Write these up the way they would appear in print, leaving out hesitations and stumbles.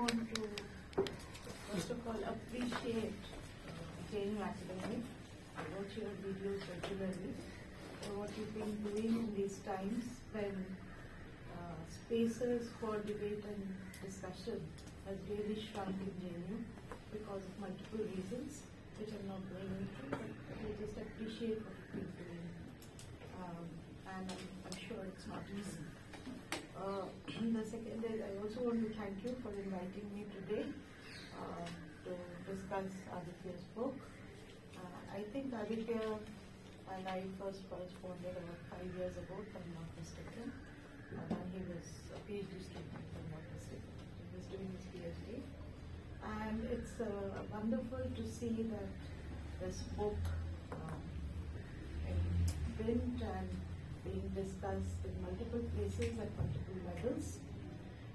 want to first of all appreciate JNU Academic. I watch your videos regularly. What you've been doing in these times when spaces for debate and discussion has really shrunk in JNU because of multiple reasons, which I'm not going into, but I just appreciate what you've been doing. And I'm sure it's not easy. The second is, I also want to thank you for inviting me today to discuss Aditya's book. I think Aditya and I first corresponded about 5 years ago, if I'm not mistaken. And he was a PhD student, if I'm not mistaken. He was doing his PhD. And it's wonderful to see that this book in print and being discussed in multiple places at multiple levels.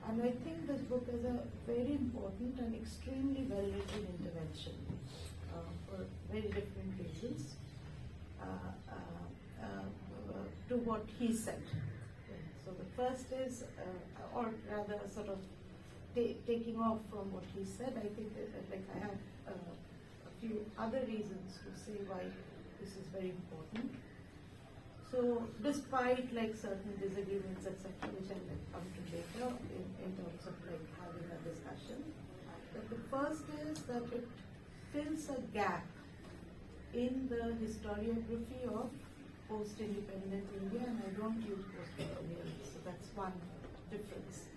And I think this book is a very important and extremely well-written intervention for very different reasons to what he said. So the first is, or rather sort of taking off from what he said, I think that, I have a few other reasons to say why this is very important. So, despite certain disagreements, etc., which I'll come to later in terms of having a discussion, but the first is that it fills a gap in the historiography of post-independent India, and I don't use post-colonial, so that's one difference.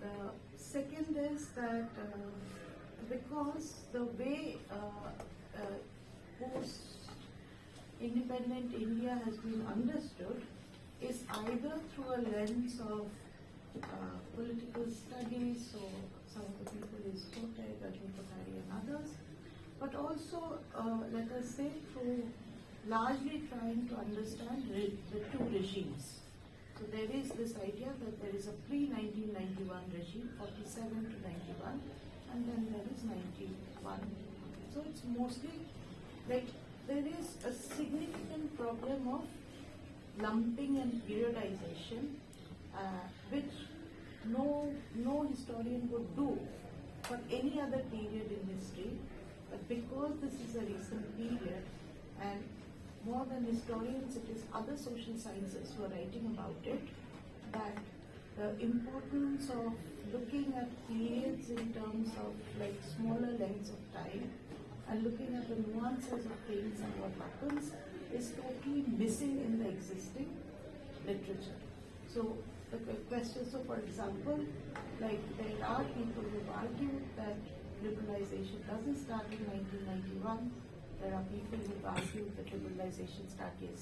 The second is that because the way post-independent India has been understood is either through a lens of political studies, so some of the people is Kotek, Rajni Kothari and others, but also, let us say, through largely trying to understand the two regimes. So there is this idea that there is a pre-1991 regime, 47 to 91, and then there is 91. So it's mostly there is a significant problem of lumping and periodization, which no historian would do for any other period in history, but because this is a recent period, and more than historians, it is other social sciences who are writing about it, that the importance of looking at periods in terms of smaller lengths of time and looking at the nuances of things and what happens is totally missing in the existing literature. So the question, so for example, there are people who argue that liberalization doesn't start in 1991. There are people who argue that liberalization starts in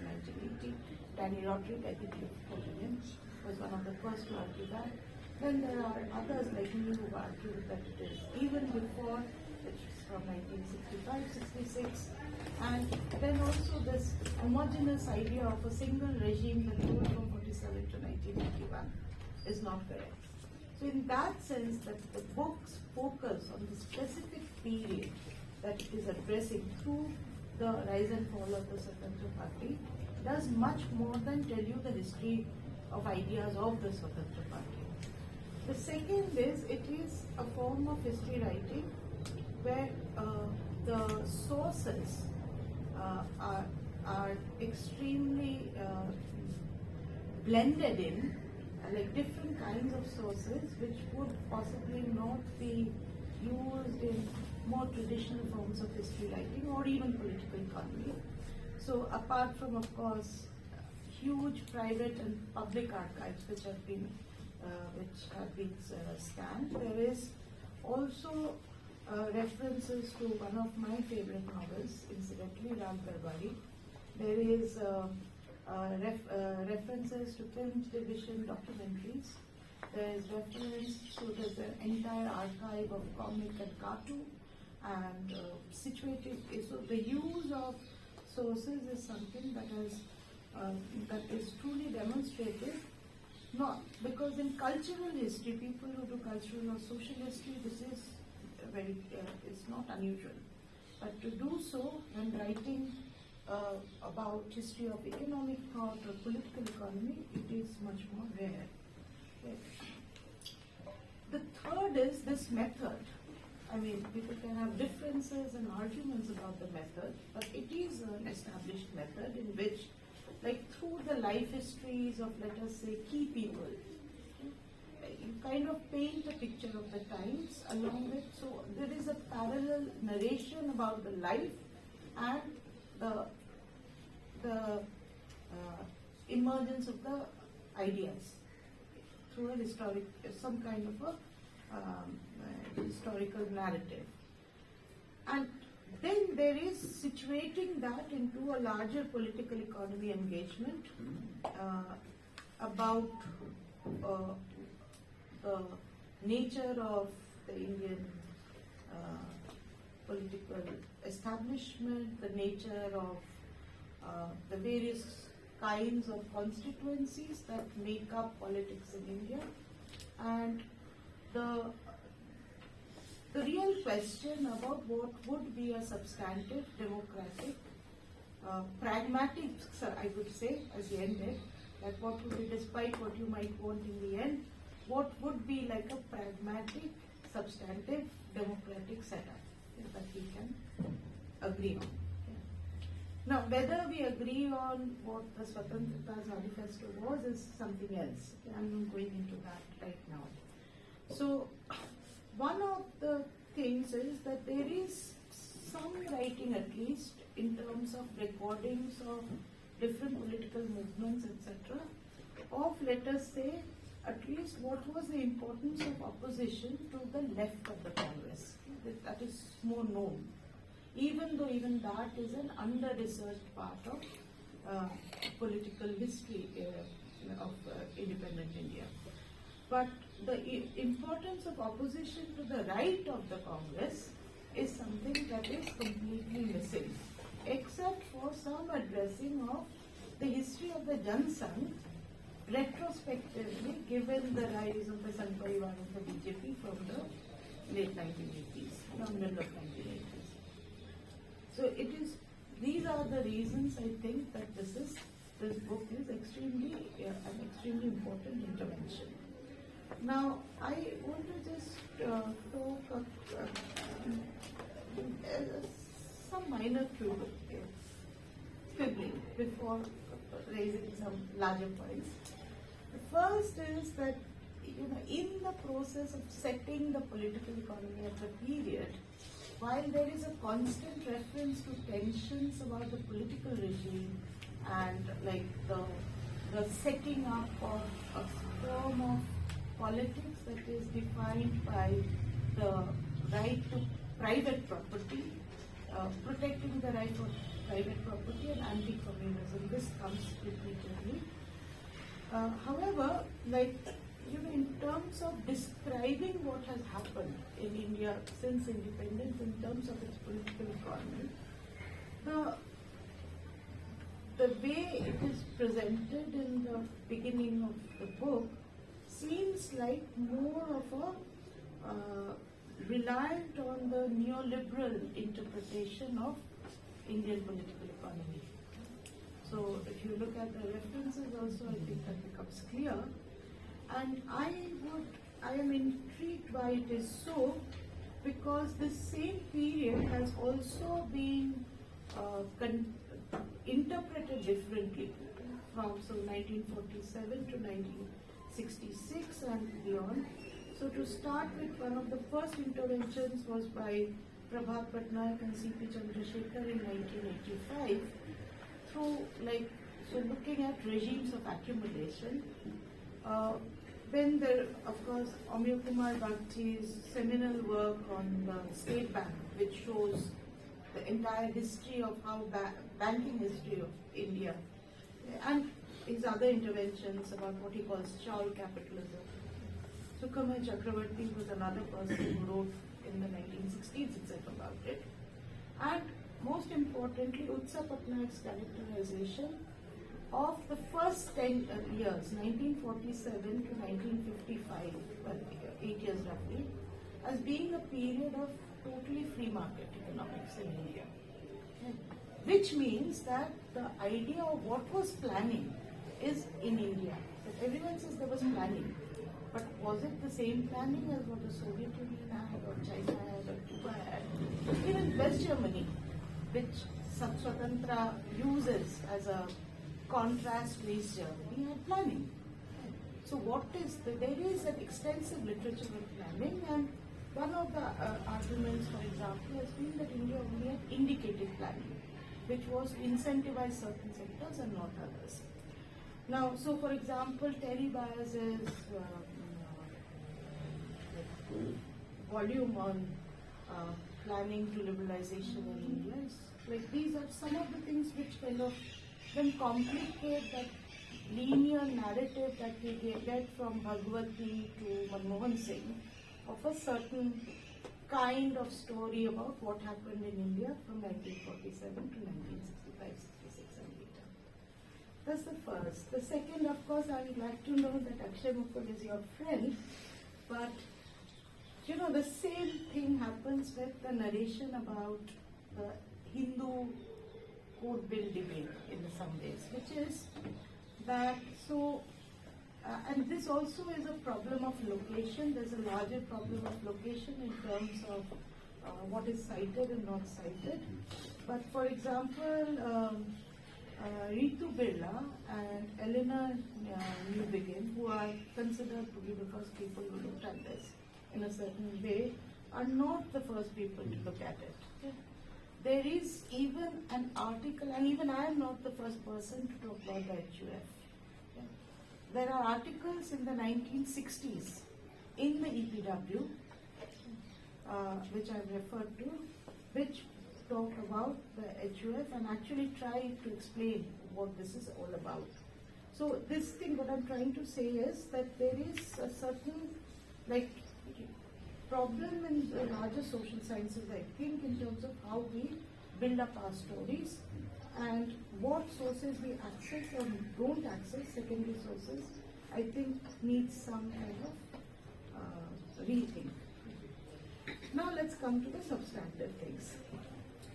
1980. Danny Roderick, I think you've quoted him, was one of the first to argue that. Then there are others like me who argue that it is even before, which is from 1965, 66. And then also this homogeneous idea of a single regime that ruled from 47 to 1991 is not correct. So in that sense, that the book's focus on the specific period that it is addressing through the rise and fall of the Swatantra Party does much more than tell you the history of ideas of the Swatantra Party. The second is, it is a form of history writing where the sources are extremely blended in, different kinds of sources which would possibly not be used in more traditional forms of history writing or even political economy. So apart from, of course, huge private and public archives which have been scanned, there is also references to one of my favorite novels, incidentally, Ram Karbari. There is references to film, television, documentaries. There is reference to there's an entire archive of comic and cartoon, and situated. So the use of sources is something that is truly demonstrated. Not because in cultural history, people who do cultural or social history, this is it's not unusual. But to do so when writing about history of economic thought or political economy, it is much more rare. Okay. this method, I mean, people can have differences and arguments about the method, but it is an established method in which, like through the life histories of, let us say, key people, you kind of paint a picture of the times along with, so there is a parallel narration about the life and the emergence of the ideas through some kind of a historical narrative. And then there is situating that into a larger political economy engagement about the nature of the Indian political establishment, the nature of the various kinds of constituencies that make up politics in India, and the real question about what would be a substantive, democratic, pragmatic, I would say, as he ended, that what would be, despite what you might want in the end, what would be like a pragmatic, substantive, democratic setup that we can agree on. Now, whether we agree on what the Swatantrata's manifesto was is something else. I'm not going into that right now. So, one of the things is that there is some writing, at least in terms of recordings of different political movements, etc., of, let us say, at least what was the importance of opposition to the left of the Congress. That is more known, even though even that is an under-researched part of political history of independent India. But the importance of opposition to the right of the Congress is something that is completely missing, except for some addressing of the history of the Jansangh retrospectively, given the rise of the Sangh Parivar of the BJP from the late 1980s, from middle of 1980s. So it is, these are the reasons I think that this book is extremely an extremely important intervention. Now, I want to just talk some minor quibbling before raising some larger points. The first is that, in the process of setting the political economy of the period, while there is a constant reference to tensions about the political regime and like the setting up of a form of politics that is defined by the right to private property, protecting the right for private property and anti-communism. This comes repeatedly. However, in terms of describing what has happened in India since independence, in terms of its political economy, the way it is presented in the beginning of the book seems like more of a reliant on the neoliberal interpretation of Indian political economy. So if you look at the references also, I think that becomes clear. And I am intrigued why it is so, because this same period has also been interpreted differently from 1947 to 1966 and beyond. So to start with, one of the first interventions was by Prabhat Patnaik and C.P. Chandrasekhar in 1985 through looking at regimes of accumulation. Then there, of course, Amir Kumar Bhakti's seminal work on the State Bank, which shows the entire history of how banking history of India, and his other interventions about what he calls chawl capitalism. Sukhamay Chakravarti was another person who wrote in the 1960s itself about it. And most importantly, Utsa Patnaik's characterization of the first 10 years, 1947 to 1955, 8 years roughly, as being a period of totally free market economics in India. Which means that the idea of what was planning is in India. That everyone says there was planning. But was it the same planning as what the Soviet Union had, or China had, or Cuba had? Even West Germany, which Swatantra uses as a contrast to East Germany, had planning. So there is an extensive literature with planning, and one of the arguments, for example, has been that India only had indicative planning, which was to incentivize certain sectors and not others. Now, so for example, Terry Byers' volume on planning to liberalization in India is like, these are some of the things which kind of then complicate that linear narrative that we get from Bhagwati to Manmohan Singh of a certain kind of story about what happened in India from 1947 to 1965, 66 and later. That's the first. The second, of course, I would like to know that Akshay Mukul is your friend, but you know, the same thing happens with the narration about the Hindu code bill debate in some ways, which is that and this also is a problem of location. There's a larger problem of location in terms of what is cited and not cited. But for example, Ritu Birla and Eleanor Newbegin, who are considered to be the first people who looked at this in a certain way, are not the first people to look at it. Okay. There is even an article, and even I am not the first person to talk about the HUF. Okay. There are articles in the 1960s in the EPW, which I have referred to, which talk about the HUF and actually try to explain what this is all about. So this thing, what I'm trying to say is that there is a certain problem in the larger social sciences, I think, in terms of how we build up our stories and what sources we access or don't access, secondary sources, I think needs some kind of rethink. Now let's come to the substantive things.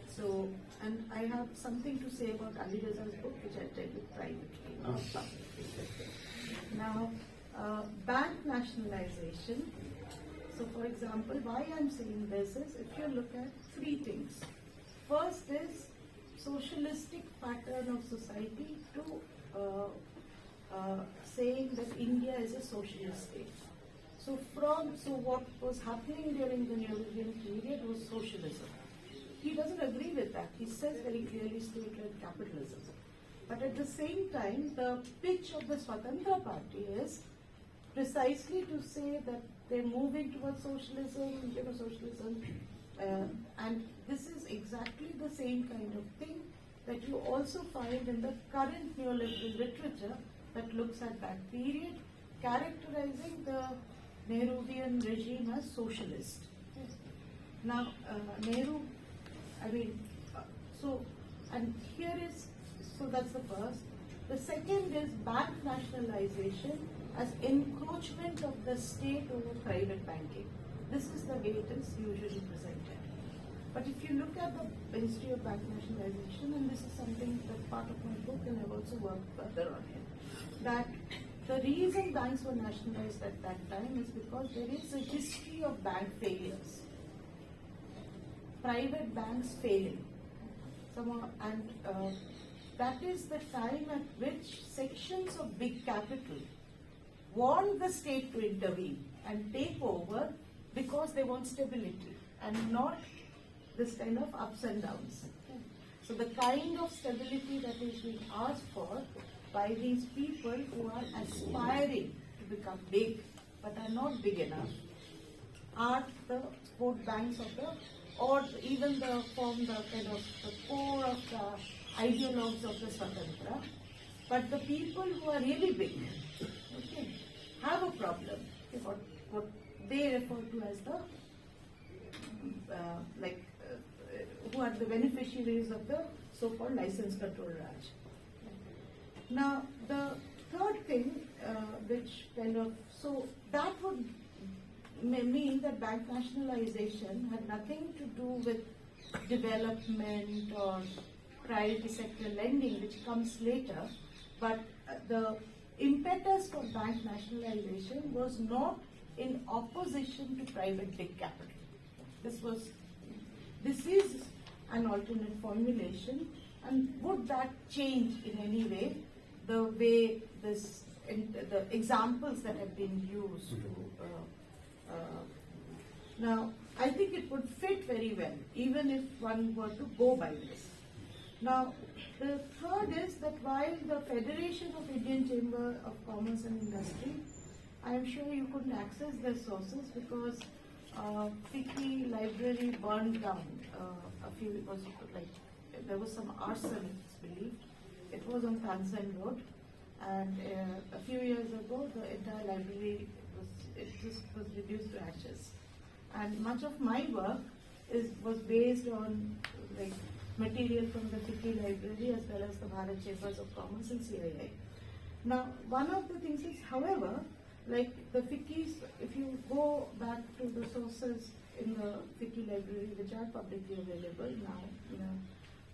So, and I have something to say about Ali Raza's book, which I'll tell you privately, not publicly. Now, bank nationalization. So, for example, why I'm saying this is, if you look at three things. First is socialistic pattern of society to saying that India is a socialist state. So what was happening during the Nehruvian period was socialism. He doesn't agree with that. He says very clearly state-led capitalism. But at the same time, the pitch of the Swatantra Party is precisely to say that they're moving towards socialism, and this is exactly the same kind of thing that you also find in the current neoliberal literature that looks at that period, characterizing the Nehruvian regime as socialist. Now, Nehru, so that's the first. The second is bank nationalization as encroachment of the state over private banking. This is the way it is usually presented. But if you look at the history of bank nationalization, and this is something that's part of my book, and I've also worked further on it, that the reason banks were nationalized at that time is because there is a history of bank failures. Private banks failing. And that is the time at which sections of big capital want the state to intervene and take over because they want stability and not this kind of ups and downs. So the kind of stability that is being asked for by these people who are aspiring to become big but are not big enough are the support banks of the, or even the kind of the core of the ideologues of the Swatantra. But the people who are really big, okay, have a problem. Okay, what they refer to as the who are the beneficiaries of the so-called license control Raj. Now, the third thing, which kind of, so that would mean that bank nationalization had nothing to do with development or priority sector lending, which comes later, but the impetus for bank nationalization was not in opposition to private big capital. This is an alternate formulation, and would that change in any way the way the examples that have been used to now, I think it would fit very well, even if one were to go by this. Now, the third is that while the Federation of Indian Chamber of Commerce and Industry, I am sure you couldn't access their sources because FICCI library burned down there was some arson, it's believed. It was on Tansen Road, and a few years ago, the entire library was reduced to ashes. And much of my work was based on material from the FICCI library as well as the Bharat Chambers of Commerce and CII. Now, one of the things is, however, the FICCIs, if you go back to the sources in the FICCI library which are publicly available now,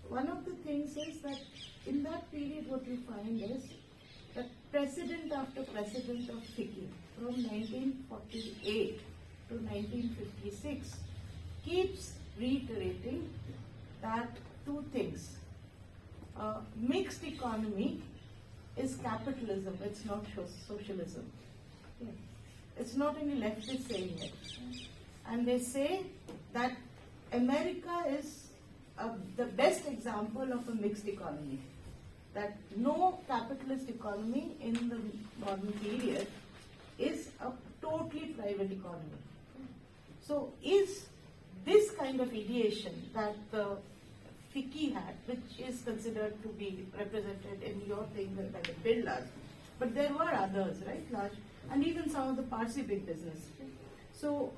one of the things is that in that period what we find is that president after president of FICCI from 1948 to 1956 keeps reiterating that two things. Mixed economy is capitalism, it's not socialism. Yeah. It's not any leftist saying it. And they say that America is the best example of a mixed economy. That no capitalist economy in the modern period is a totally private economy. So is this kind of ideation that the FICCI had, which is considered to be represented in your thing by the Birlas, but there were others, right, large, and even some of the Parsi big business. So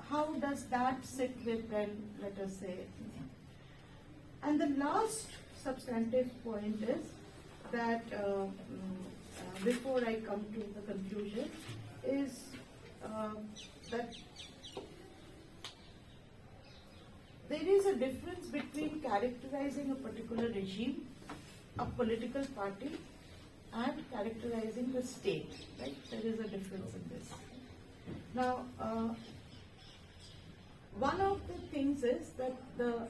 how does that sit with then, let us say, and the last substantive point is that before I come to the conclusion is that there is a difference between characterizing a particular regime, a political party, and characterizing the state, right? There is a difference in this. Now, one of the things is that the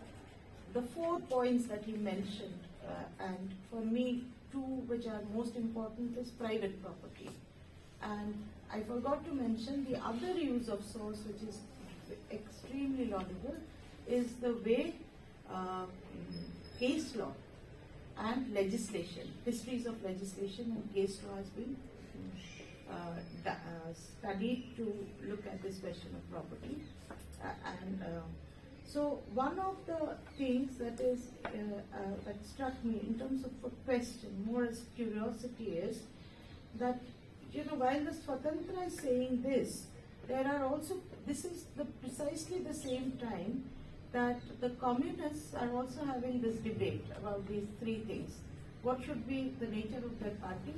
4 points that he mentioned, and for me, 2 which are most important is private property. And I forgot to mention the other use of source, which is extremely laudable, is the way case law and legislation, histories of legislation and case law has been studied to look at this question of property. So one of the things that is that struck me in terms of a question, more as curiosity, is that while the Swatantra is saying this, there are also, this is precisely the same time that the communists are also having this debate about these 3 things. What should be the nature of their party?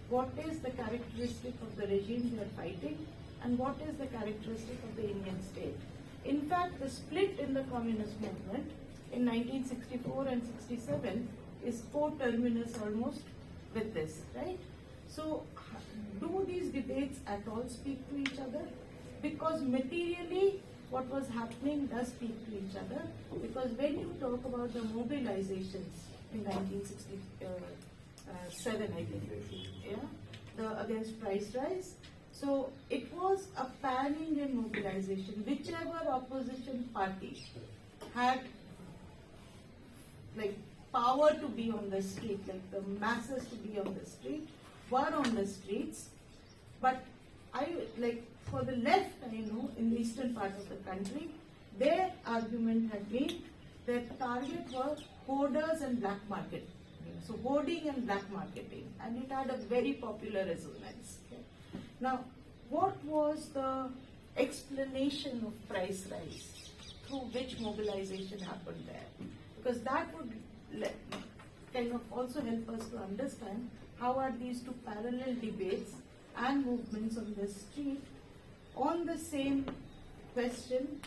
What is the characteristic of the regime they are fighting? And what is the characteristic of the Indian state? In fact, the split in the communist movement in 1964 and 67 is coterminous almost with this, right? So, do these debates at all speak to each other? Because materially, what was happening does speak to each other. Because when you talk about the mobilizations in 1967, I think, against price rise, so it was a pan-Indian mobilization. Whichever opposition party had power to be on the street, the masses to be on the street, were on the streets. But for the left, I know, in the eastern part of the country, their argument had been that target was hoarders and black market. So hoarding and black marketing, and it had a very popular resonance. Now, what was the explanation of price rise through which mobilization happened there? Because that would kind of also help us to understand how are these 2 parallel debates and movements on the street on the same question,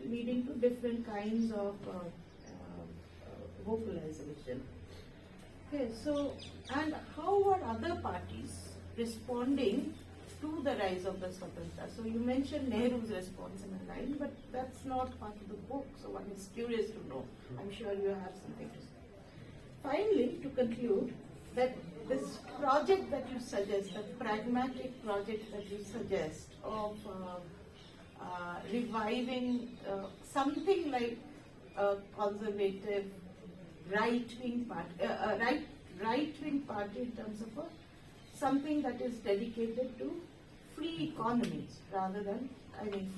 leading to different kinds of vocalization. Okay, so, and how are other parties responding to the rise of the Swatantra. So you mentioned Nehru's response in a line, but that's not part of the book, so one is curious to know. I'm sure you have something to say. Finally, to conclude, that this project that you suggest, the pragmatic project that you suggest of reviving something like a conservative right-wing party, right-wing party in terms of something that is dedicated to free economies rather than,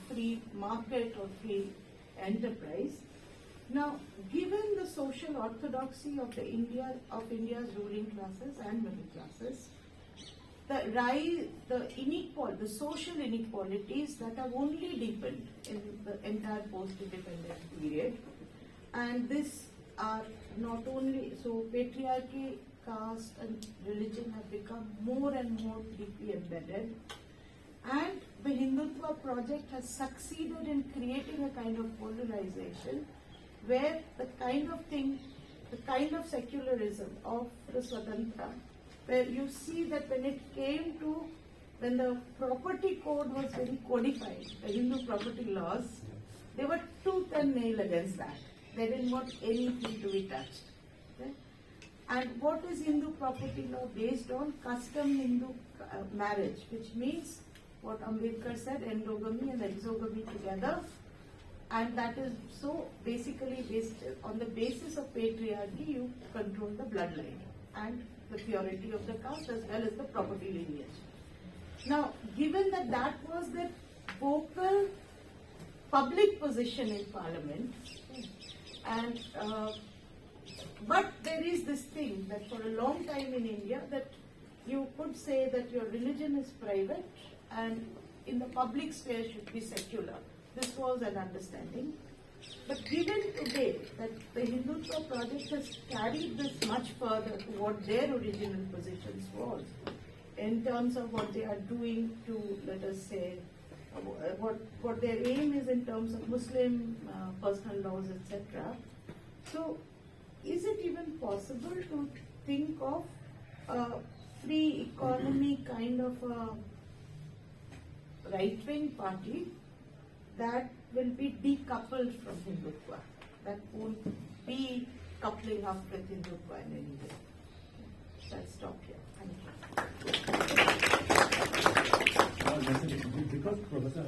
free market or free enterprise. Now, given the social orthodoxy of India's ruling classes and middle classes, the social inequalities that have only deepened in the entire post-independent period, and this are not only so patriarchy, caste, and religion have become more and more deeply embedded, and the Hindutva project has succeeded in creating a kind of polarization where the kind of secularism of the Swatantra, where you see that when the property code was very codified, the Hindu property laws, they were tooth and nail against that. They didn't want anything to be touched. Okay? And what is Hindu property law? Based on custom Hindu marriage, which means what Ambedkar said, endogamy and exogamy together. And that is so basically based on the basis of patriarchy, you control the bloodline and the purity of the caste as well as the property lineage. Now, given that was the vocal public position in Parliament, and but there is this thing that for a long time in India that you could say that your religion is private and in the public sphere should be secular. This was an understanding. But given today that the Hindutva project has carried this much further to what their original positions was, in terms of what they are doing to, let us say, what their aim is in terms of Muslim personal laws, etc. So, is it even possible to think of a free economy kind of a right-wing party that will be decoupled from Hindutva, that won't be coupling up with Hindutva in any way? So I'll stop here. Thank you. Because Professor